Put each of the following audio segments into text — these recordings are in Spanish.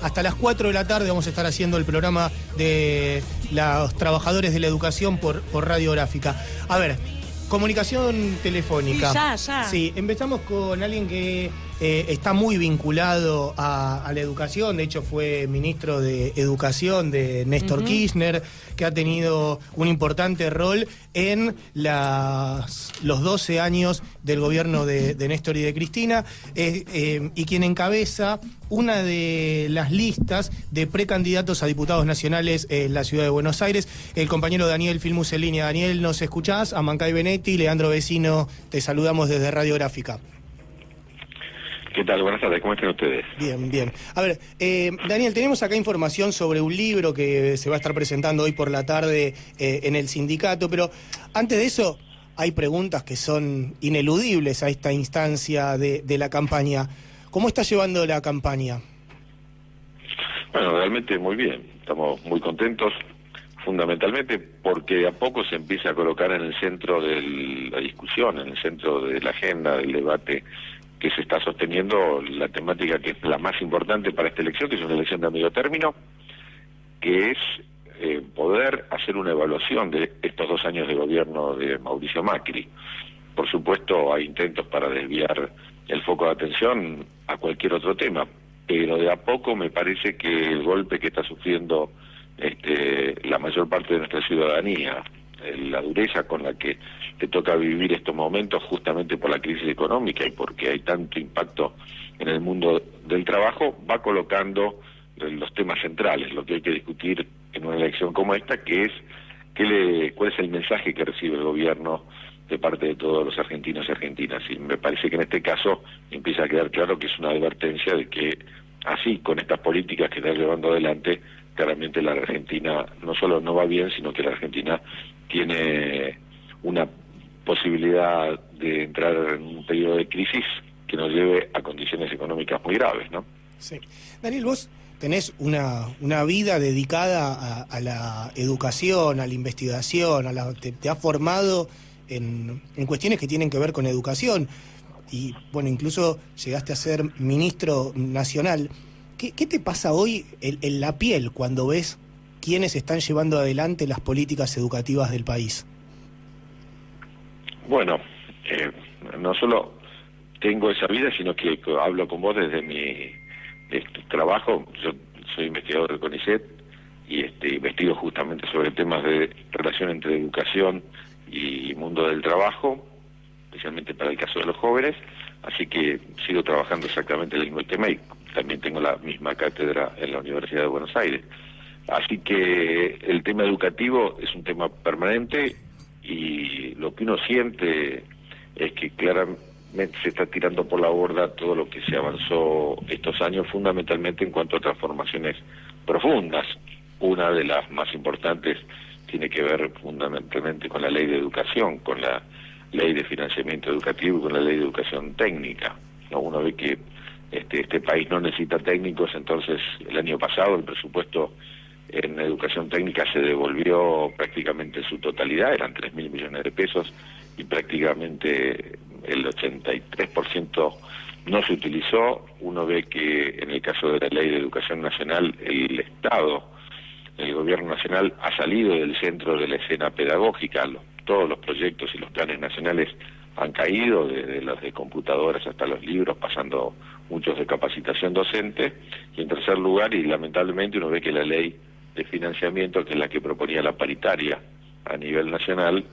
hasta las 4 de la tarde vamos a estar haciendo el programa de los trabajadores de la educación por radiográfica. A ver, comunicación telefónica. Sí, ya. Sí, empezamos con alguien que está muy vinculado a la educación. De hecho, fue ministro de Educación de Néstor Kirchner, que ha tenido un importante rol en los 12 años del gobierno de Néstor y de Cristina, y quien encabeza una de las listas de precandidatos a diputados nacionales en la ciudad de Buenos Aires, el compañero Daniel Filmus en línea. Daniel, ¿nos escuchás? Amancay Benetti, Leandro Vecino, te saludamos desde Radiográfica. ¿Qué tal? Buenas tardes, ¿cómo están ustedes? Bien, bien. A ver, Daniel, tenemos acá información sobre un libro que se va a estar presentando hoy por la tarde en el sindicato, pero antes de eso hay preguntas que son ineludibles a esta instancia de la campaña. ¿Cómo está llevando la campaña? Bueno, realmente muy bien, estamos muy contentos, fundamentalmente porque de a poco se empieza a colocar en el centro de la discusión, en el centro de la agenda, del debate que se está sosteniendo, la temática que es la más importante para esta elección, que es una elección de medio término, que es poder hacer una evaluación de estos 2 años de gobierno de Mauricio Macri. Por supuesto, hay intentos para desviar el foco de atención a cualquier otro tema, pero de a poco me parece que el golpe que está sufriendo la mayor parte de nuestra ciudadanía, la dureza con la que te toca vivir estos momentos justamente por la crisis económica y porque hay tanto impacto en el mundo del trabajo, va colocando los temas centrales, lo que hay que discutir en una elección como esta, que es cuál es el mensaje que recibe el gobierno de parte de todos los argentinos y argentinas. Y me parece que en este caso empieza a quedar claro que es una advertencia de que así, con estas políticas que está llevando adelante, claramente la Argentina no solo no va bien, sino que la Argentina tiene una posibilidad de entrar en un periodo de crisis que nos lleve a condiciones económicas muy graves, ¿no? Sí. Daniel, vos tenés una vida dedicada a la educación, a la investigación, te has formado en cuestiones que tienen que ver con educación y, bueno, incluso llegaste a ser ministro nacional. ¿Qué te pasa hoy en la piel cuando ves quiénes están llevando adelante las políticas educativas del país? Bueno, no solo tengo esa vida, sino que hablo con vos desde mi trabajo. Yo soy investigador del CONICET y investigo justamente sobre temas de relación entre educación y mundo del trabajo, especialmente para el caso de los jóvenes, así que sigo trabajando exactamente el mismo tema y también tengo la misma cátedra en la Universidad de Buenos Aires. Así que el tema educativo es un tema permanente y lo que uno siente es que claramente se está tirando por la borda todo lo que se avanzó estos años, fundamentalmente en cuanto a transformaciones profundas. Una de las más importantes tiene que ver fundamentalmente con la ley de educación, con la ley de financiamiento educativo y con la ley de educación técnica. Uno ve que este país no necesita técnicos, entonces el año pasado el presupuesto en educación técnica se devolvió prácticamente en su totalidad, eran 3.000 millones de pesos y prácticamente el 83% no se utilizó. Uno ve que en el caso de la ley de educación nacional, el Estado, el gobierno nacional ha salido del centro de la escena pedagógica, todos los proyectos y los planes nacionales han caído, desde los de computadoras hasta los libros, pasando muchos de capacitación docente, y en tercer lugar, y lamentablemente uno ve que la ley de financiamiento, que es la que proponía la paritaria a nivel nacional,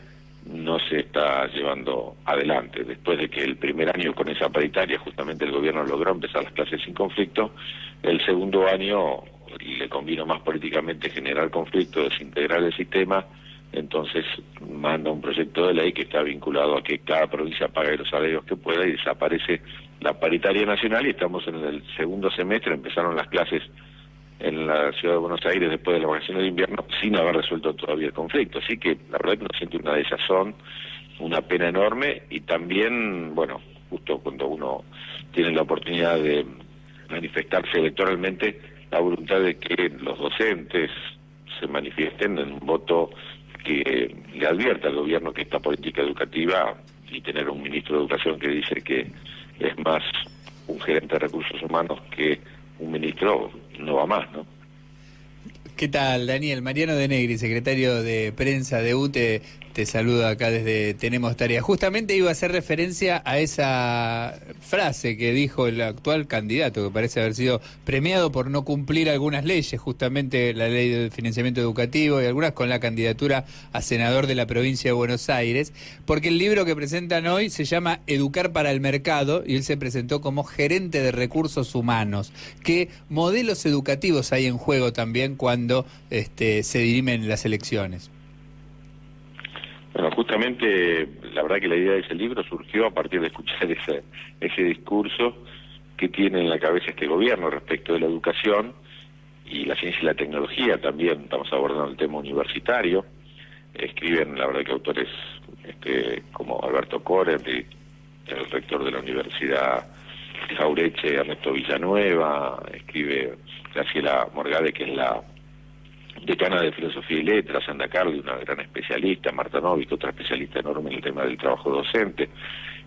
no se está llevando adelante. Después de que el primer año con esa paritaria justamente el gobierno logró empezar las clases sin conflicto, el segundo año le convino más políticamente generar conflicto, desintegrar el sistema, entonces manda un proyecto de ley que está vinculado a que cada provincia pague los salarios que pueda y desaparece la paritaria nacional y estamos en el segundo semestre, empezaron las clases en la ciudad de Buenos Aires después de las vacaciones de invierno sin haber resuelto todavía el conflicto, así que la verdad que uno siente una desazón, una pena enorme y también, bueno, justo cuando uno tiene la oportunidad de manifestarse electoralmente, la voluntad de que los docentes se manifiesten en un voto que le advierta al gobierno que esta política educativa y tener un ministro de Educación que dice que es más un gerente de recursos humanos que un ministro, no va más, ¿no? ¿Qué tal, Daniel? Mariano De Negri, secretario de prensa de UTE, te saluda acá desde Tenemos Tarea. Justamente iba a hacer referencia a esa frase que dijo el actual candidato, que parece haber sido premiado por no cumplir algunas leyes, justamente la ley de financiamiento educativo y algunas con la candidatura a senador de la provincia de Buenos Aires, porque el libro que presentan hoy se llama Educar para el Mercado y él se presentó como gerente de recursos humanos. ¿Qué modelos educativos hay en juego también cuando se dirimen las elecciones? Bueno, justamente la verdad que la idea de ese libro surgió a partir de escuchar ese discurso que tiene en la cabeza este gobierno respecto de la educación y la ciencia y la tecnología también. Estamos abordando el tema universitario. Escriben, la verdad, que autores como Alberto Koren, el rector de la Universidad de Jaureche, Ernesto Villanueva, escribe Graciela Morgade, que es la decana de Filosofía y Letras, Sandra Carli, una gran especialista, Marta Novik, otra especialista enorme en el tema del trabajo docente.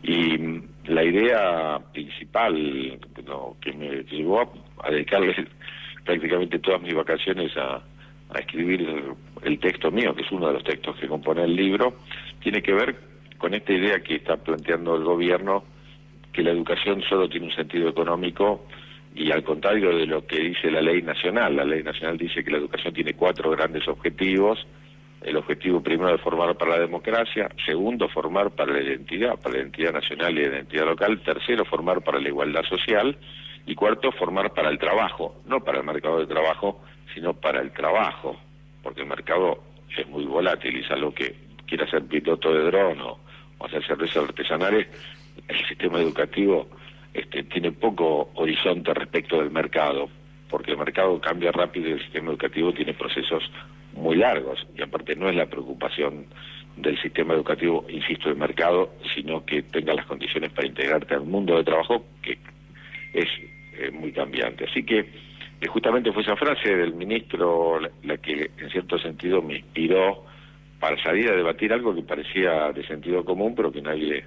Y la idea principal, que me llevó a dedicarle prácticamente todas mis vacaciones a escribir el texto mío, que es uno de los textos que compone el libro, tiene que ver con esta idea que está planteando el gobierno, que la educación solo tiene un sentido económico, y al contrario de lo que dice la ley nacional. La ley nacional dice que la educación tiene 4 grandes objetivos. El objetivo primero es formar para la democracia, segundo, formar para la identidad nacional y la identidad local, tercero, formar para la igualdad social, y cuarto, formar para el trabajo, no para el mercado de trabajo, sino para el trabajo, porque el mercado es muy volátil y salvo que quiera ser piloto de dron o hacer cervezas artesanales, el sistema educativo tiene poco horizonte respecto del mercado, porque el mercado cambia rápido y el sistema educativo tiene procesos muy largos, y aparte no es la preocupación del sistema educativo, insisto, el mercado, sino que tenga las condiciones para integrarte al mundo de trabajo, que es muy cambiante. Así que justamente fue esa frase del ministro la que en cierto sentido me inspiró para salir a debatir algo que parecía de sentido común, pero que nadie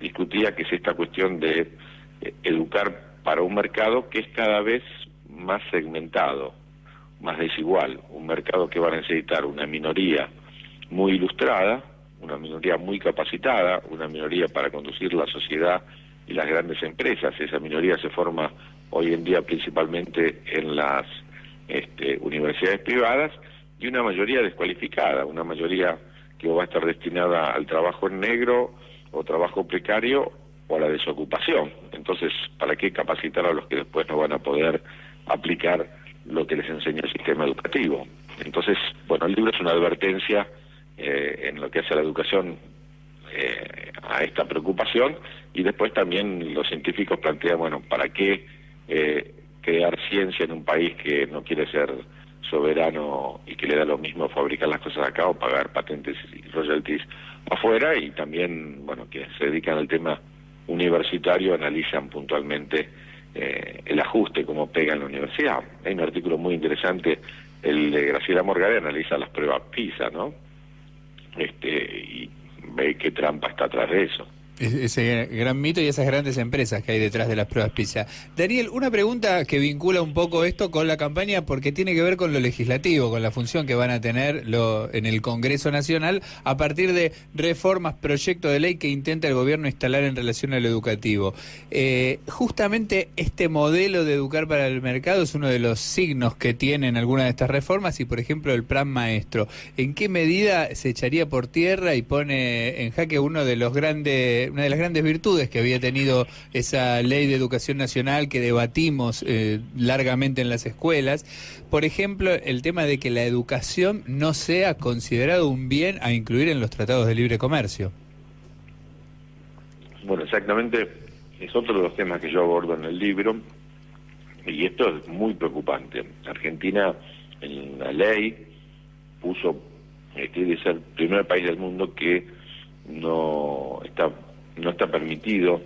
discutía, que es esta cuestión de educar para un mercado que es cada vez más segmentado, más desigual, un mercado que va a necesitar una minoría muy ilustrada, una minoría muy capacitada, una minoría para conducir la sociedad y las grandes empresas. Esa minoría se forma hoy en día principalmente en las universidades privadas, y una mayoría descualificada, una mayoría que va a estar destinada al trabajo en negro o trabajo precario o a la desocupación. Entonces, ¿para qué capacitar a los que después no van a poder aplicar lo que les enseña el sistema educativo? Entonces, bueno, el libro es una advertencia en lo que hace a la educación a esta preocupación, y después también los científicos plantean, bueno, ¿para qué crear ciencia en un país que no quiere ser soberano y que le da lo mismo fabricar las cosas acá o pagar patentes y royalties afuera? Y también, bueno, que se dedican al tema universitario analizan puntualmente el ajuste, cómo pega en la universidad. Hay un artículo muy interesante, el de Graciela Morgade, analiza las pruebas PISA, ¿no? Y ve qué trampa está atrás de eso. Ese gran mito y esas grandes empresas que hay detrás de las pruebas PISA. Daniel, una pregunta que vincula un poco esto con la campaña, porque tiene que ver con lo legislativo, con la función que van a tener en el Congreso Nacional a partir de reformas, proyectos de ley que intenta el gobierno instalar en relación a lo educativo. Justamente este modelo de educar para el mercado es uno de los signos que tienen algunas de estas reformas, y por ejemplo el plan maestro. ¿En qué medida se echaría por tierra y pone en jaque una de las grandes virtudes que había tenido esa ley de educación nacional que debatimos largamente en las escuelas? Por ejemplo, el tema de que la educación no sea considerado un bien a incluir en los tratados de libre comercio. Bueno, exactamente, es otro de los temas que yo abordo en el libro, y esto es muy preocupante. Argentina, en la ley, puso quiere ser el primer país del mundo que no está permitido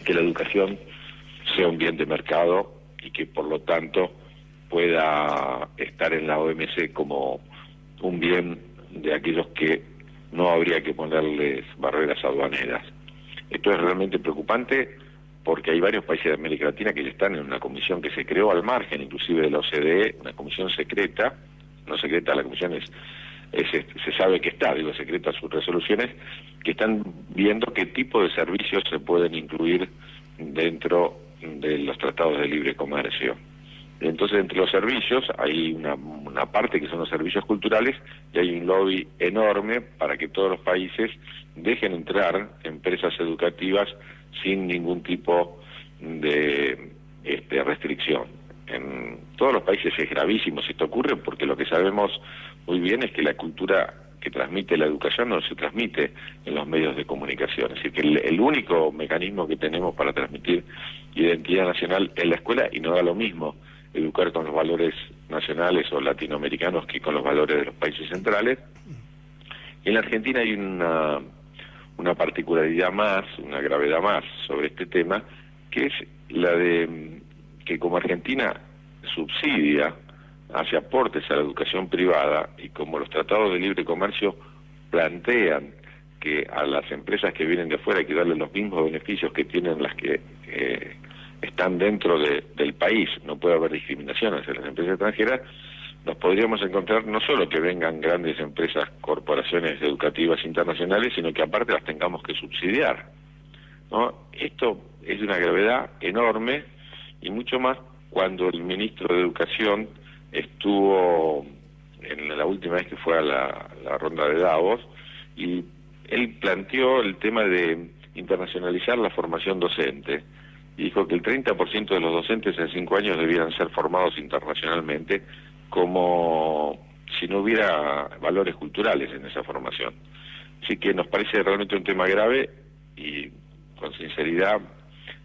que la educación sea un bien de mercado y que por lo tanto pueda estar en la OMC como un bien de aquellos que no habría que ponerles barreras aduaneras. Esto es realmente preocupante porque hay varios países de América Latina que ya están en una comisión que se creó al margen, inclusive de la OCDE, una comisión secreta, no secreta, la comisión se sabe que está, digo, secreta sus resoluciones, que están viendo qué tipo de servicios se pueden incluir dentro de los tratados de libre comercio. Entonces, entre los servicios hay una parte que son los servicios culturales y hay un lobby enorme para que todos los países dejen entrar empresas educativas sin ningún tipo de restricción. En todos los países es gravísimo si esto ocurre, porque lo que sabemos muy bien es que la cultura que transmite la educación no se transmite en los medios de comunicación. Es decir, que el único mecanismo que tenemos para transmitir identidad nacional es la escuela, y no da lo mismo educar con los valores nacionales o latinoamericanos que con los valores de los países centrales. Y en la Argentina hay una particularidad más, una gravedad más sobre este tema, que es la de que como Argentina subsidia, hace aportes a la educación privada, y como los tratados de libre comercio plantean que a las empresas que vienen de afuera hay que darle los mismos beneficios que tienen las que están dentro del país, no puede haber discriminación hacia las empresas extranjeras, nos podríamos encontrar no solo que vengan grandes empresas, corporaciones educativas internacionales, sino que aparte las tengamos que subsidiar, ¿no? Esto es de una gravedad enorme, y mucho más cuando el ministro de Educación estuvo en la última vez que fue a la ronda de Davos, y él planteó el tema de internacionalizar la formación docente. Y dijo que el 30% de los docentes en 5 años debieran ser formados internacionalmente, como si no hubiera valores culturales en esa formación. Así que nos parece realmente un tema grave, y con sinceridad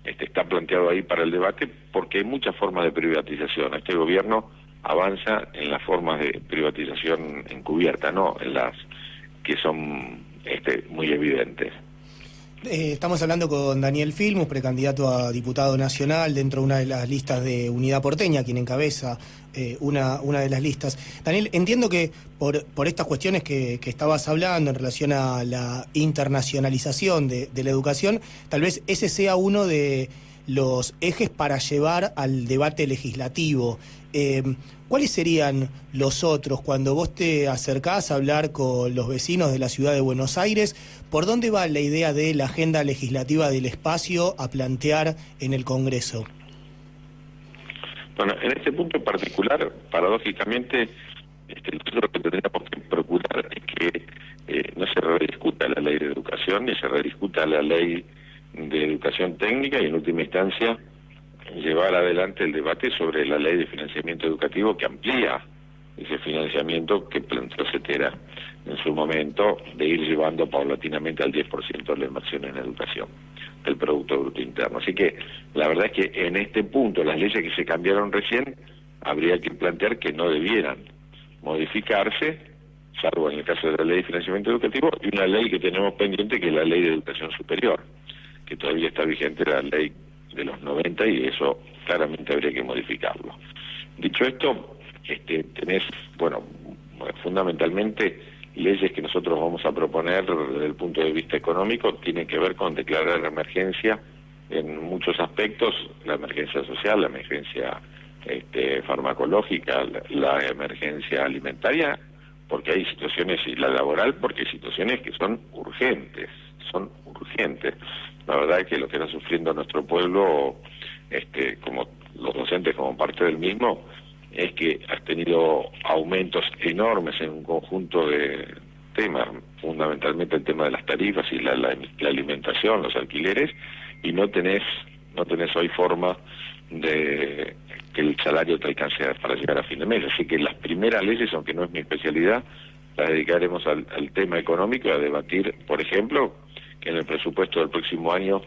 está planteado ahí para el debate, porque hay muchas formas de privatización. Este gobierno avanza en las formas de privatización encubierta, no en las que son muy evidentes. Estamos hablando con Daniel Filmus, precandidato a diputado nacional dentro de una de las listas de Unidad Porteña, quien encabeza una de las listas. Daniel, entiendo que por estas cuestiones que estabas hablando en relación a la internacionalización de la educación, tal vez ese sea uno de los ejes para llevar al debate legislativo. ¿Cuáles serían los otros cuando vos te acercás a hablar con los vecinos de la ciudad de Buenos Aires? ¿Por dónde va la idea de la agenda legislativa del espacio a plantear en el Congreso? Bueno, en este punto en particular, paradójicamente, nosotros lo que tendríamos que procurar es que no se rediscuta la ley de educación, ni se rediscuta la ley de educación técnica, y en última instancia llevar adelante el debate sobre la ley de financiamiento educativo, que amplía ese financiamiento que planteó Cetera en su momento, de ir llevando paulatinamente al 10% de la inversión en educación del Producto Bruto Interno. Así que la verdad es que en este punto las leyes que se cambiaron recién habría que plantear que no debieran modificarse, salvo en el caso de la ley de financiamiento educativo, y una ley que tenemos pendiente, que es la ley de educación superior, que todavía está vigente, la ley de los 90, y eso claramente habría que modificarlo. Dicho esto, tenés, fundamentalmente leyes que nosotros vamos a proponer desde el punto de vista económico tienen que ver con declarar la emergencia en muchos aspectos, la emergencia social, la emergencia farmacológica, la emergencia alimentaria, porque hay situaciones, y la laboral, porque hay situaciones que son urgentes. La verdad es que lo que está sufriendo nuestro pueblo, como los docentes como parte del mismo, es que has tenido aumentos enormes en un conjunto de temas, fundamentalmente el tema de las tarifas y la alimentación, los alquileres, y no tenés hoy forma de que el salario te alcance para llegar a fin de mes. Así que las primeras leyes, aunque no es mi especialidad, las dedicaremos al tema económico, a debatir, por ejemplo, que en el presupuesto del próximo año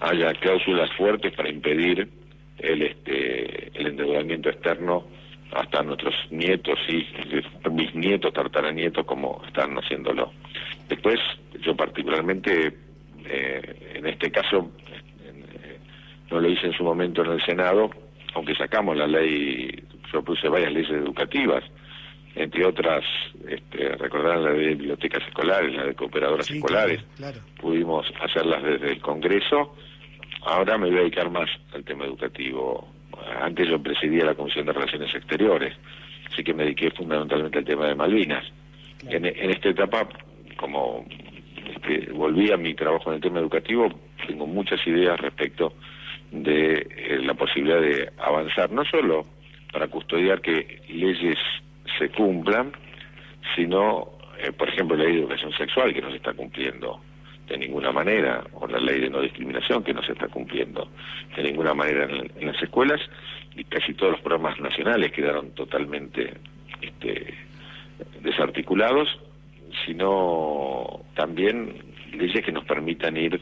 haya cláusulas fuertes para impedir el endeudamiento externo hasta nuestros nietos y bisnietos, tartaranietos, como están haciéndolo. Después, yo particularmente, en este caso, no lo hice en su momento en el Senado, aunque sacamos la ley, yo puse varias leyes educativas, entre otras, recordarán la de bibliotecas escolares, la de cooperadoras escolares, claro. Pudimos hacerlas desde el Congreso, ahora me voy a dedicar más al tema educativo. Antes yo presidía la Comisión de Relaciones Exteriores, así que me dediqué fundamentalmente al tema de Malvinas. En esta etapa, como volví a mi trabajo en el tema educativo, tengo muchas ideas respecto de la posibilidad de avanzar, no solo para custodiar que leyes se cumplan, sino, por ejemplo, la ley de educación sexual, que no se está cumpliendo de ninguna manera, o la ley de no discriminación, que no se está cumpliendo de ninguna manera en las escuelas, y casi todos los programas nacionales quedaron totalmente desarticulados, sino también leyes que nos permitan ir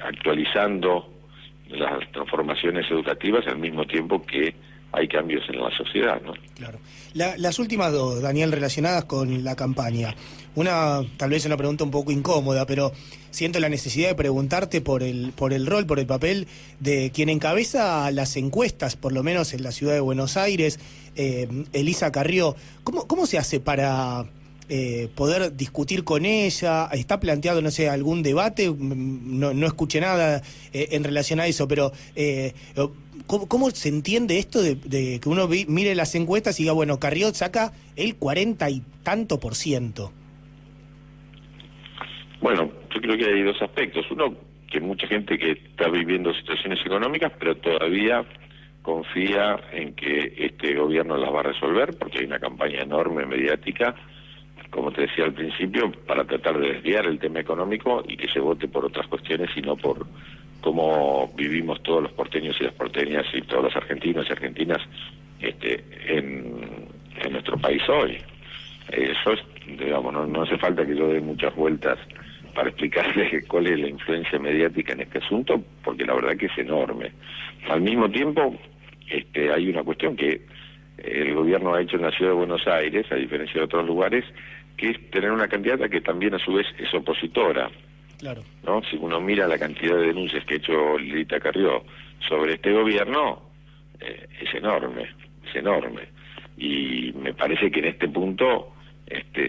actualizando las transformaciones educativas al mismo tiempo que hay cambios en la sociedad, ¿no? Claro. Las últimas dos, Daniel, relacionadas con la campaña. Una, tal vez una pregunta un poco incómoda, pero siento la necesidad de preguntarte por el rol, por el papel de quien encabeza las encuestas, por lo menos en la ciudad de Buenos Aires, Elisa Carrió. ¿Cómo se hace para poder discutir con ella? ¿Está planteado, no sé, algún debate? No escuché nada en relación a eso, pero ¿cómo se entiende esto de que uno mire las encuestas y diga, bueno, Carrió saca el 40 y tanto %? Bueno, yo creo que hay dos aspectos. Uno, que mucha gente que está viviendo situaciones económicas, pero todavía confía en que este gobierno las va a resolver, porque hay una campaña enorme mediática, como te decía al principio, para tratar de desviar el tema económico y que se vote por otras cuestiones y no por cómo vivimos todos los porteños y las porteñas y todos los argentinos y argentinas en nuestro país hoy. Eso es, digamos, no hace falta que yo dé muchas vueltas para explicarles cuál es la influencia mediática en este asunto, porque la verdad que es enorme. Al mismo tiempo, hay una cuestión que el gobierno ha hecho en la ciudad de Buenos Aires, a diferencia de otros lugares, que es tener una candidata que también a su vez es opositora. Claro. ¿No? Si uno mira la cantidad de denuncias que ha hecho Lilita Carrió sobre este gobierno, es enorme. Y me parece que en este punto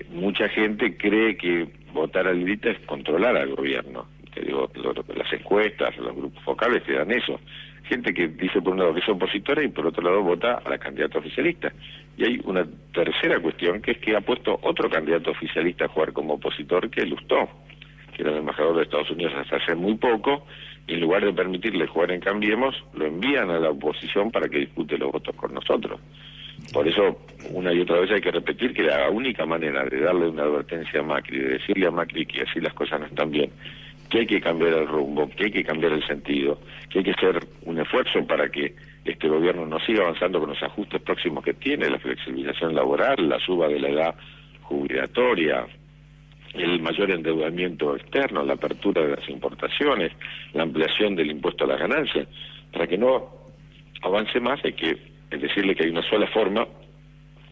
mucha gente cree que votar a Lilita es controlar al gobierno. Te digo, las encuestas, los grupos focales te dan eso. Gente que dice por un lado que es opositora y por otro lado vota a la candidata oficialista. Y hay una tercera cuestión, que es que ha puesto otro candidato oficialista a jugar como opositor, que es Lustó, que era el embajador de Estados Unidos hasta hace muy poco, y en lugar de permitirle jugar en Cambiemos, lo envían a la oposición para que dispute los votos con nosotros. Por eso, una y otra vez hay que repetir que la única manera de darle una advertencia a Macri, de decirle a Macri que así las cosas no están bien, que hay que cambiar el rumbo, que hay que cambiar el sentido, que hay que hacer un esfuerzo para que este gobierno no siga avanzando con los ajustes próximos que tiene, la flexibilización laboral, la suba de la edad jubilatoria, el mayor endeudamiento externo, la apertura de las importaciones, la ampliación del impuesto a las ganancias. Para que no avance más hay que decirle que hay una sola forma,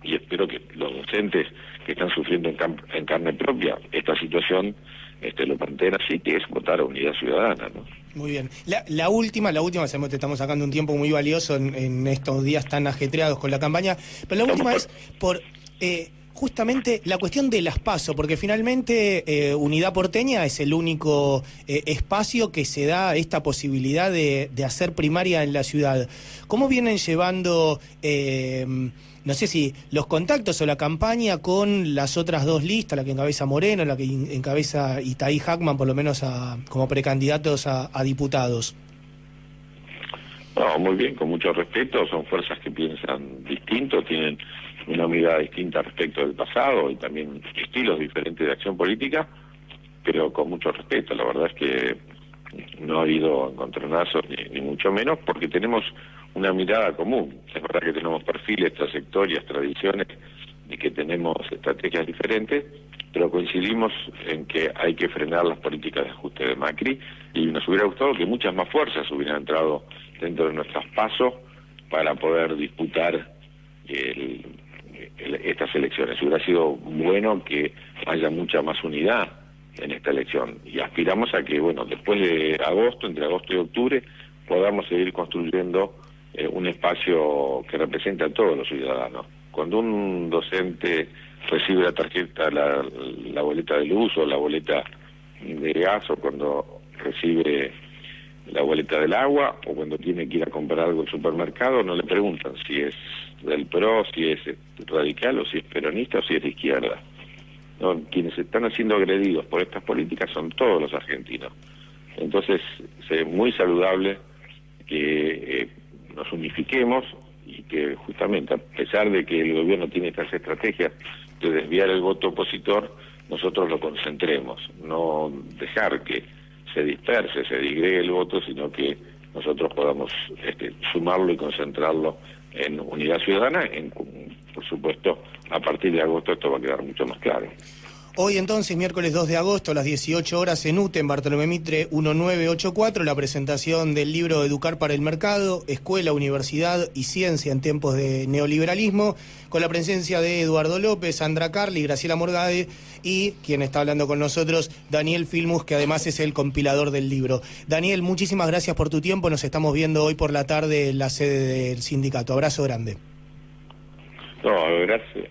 y espero que los docentes que están sufriendo en carne propia esta situación lo planteen así, que es votar a Unidad Ciudadana, ¿no? Muy bien. La última, sabemos que te estamos sacando un tiempo muy valioso en estos días tan ajetreados con la campaña, pero la última es por justamente la cuestión de las PASO, porque finalmente Unidad Porteña es el único espacio que se da esta posibilidad de hacer primaria en la ciudad. ¿Cómo vienen llevando, no sé si los contactos o la campaña con las otras dos listas, la que encabeza Moreno, la que encabeza Itaí Hackman, por lo menos como precandidatos a diputados? No, muy bien, con mucho respeto, son fuerzas que piensan distinto, tienen una mirada distinta respecto del pasado y también estilos diferentes de acción política, pero con mucho respeto. La verdad es que no ha habido encontronazos ni mucho menos, porque tenemos una mirada común. Es verdad que tenemos perfiles, trayectorias, tradiciones y que tenemos estrategias diferentes, pero coincidimos en que hay que frenar las políticas de ajuste de Macri, y nos hubiera gustado que muchas más fuerzas hubieran entrado dentro de nuestras pasos para poder disputar estas elecciones. Hubiera sido bueno que haya mucha más unidad en esta elección, y aspiramos a que, bueno, después de agosto, entre agosto y octubre, podamos seguir construyendo un espacio que represente a todos los ciudadanos. Cuando un docente recibe la tarjeta, la boleta de luz o la boleta de gas, o cuando recibe la boleta del agua, o cuando tiene que ir a comprar algo al supermercado, no le preguntan si es del PRO, si es radical, o si es peronista, o si es de izquierda. No, quienes están siendo agredidos por estas políticas son todos los argentinos. Entonces, es muy saludable que nos unifiquemos y que justamente, a pesar de que el gobierno tiene estas estrategias de desviar el voto opositor, nosotros lo concentremos, no dejar que se disperse, se digregue el voto, sino que nosotros podamos sumarlo y concentrarlo en unidad ciudadana. Por supuesto, a partir de agosto esto va a quedar mucho más claro. Hoy entonces, miércoles 2 de agosto, a las 18 horas en UTE, en Bartolomé Mitre 1984, la presentación del libro Educar para el Mercado, Escuela, Universidad y Ciencia en tiempos de neoliberalismo, con la presencia de Eduardo López, Sandra Carli, Graciela Morgade y, quien está hablando con nosotros, Daniel Filmus, que además es el compilador del libro. Daniel, muchísimas gracias por tu tiempo, nos estamos viendo hoy por la tarde en la sede del sindicato. Abrazo grande. No,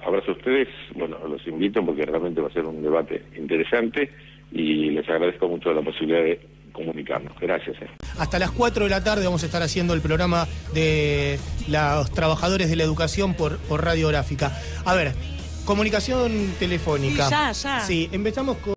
abrazo a ustedes, bueno, los invito porque realmente va a ser un debate interesante y les agradezco mucho la posibilidad de comunicarnos. Gracias. Hasta las 4 de la tarde vamos a estar haciendo el programa de los trabajadores de la educación por radiográfica. A ver, comunicación telefónica. Sí, ya. Sí, empezamos con...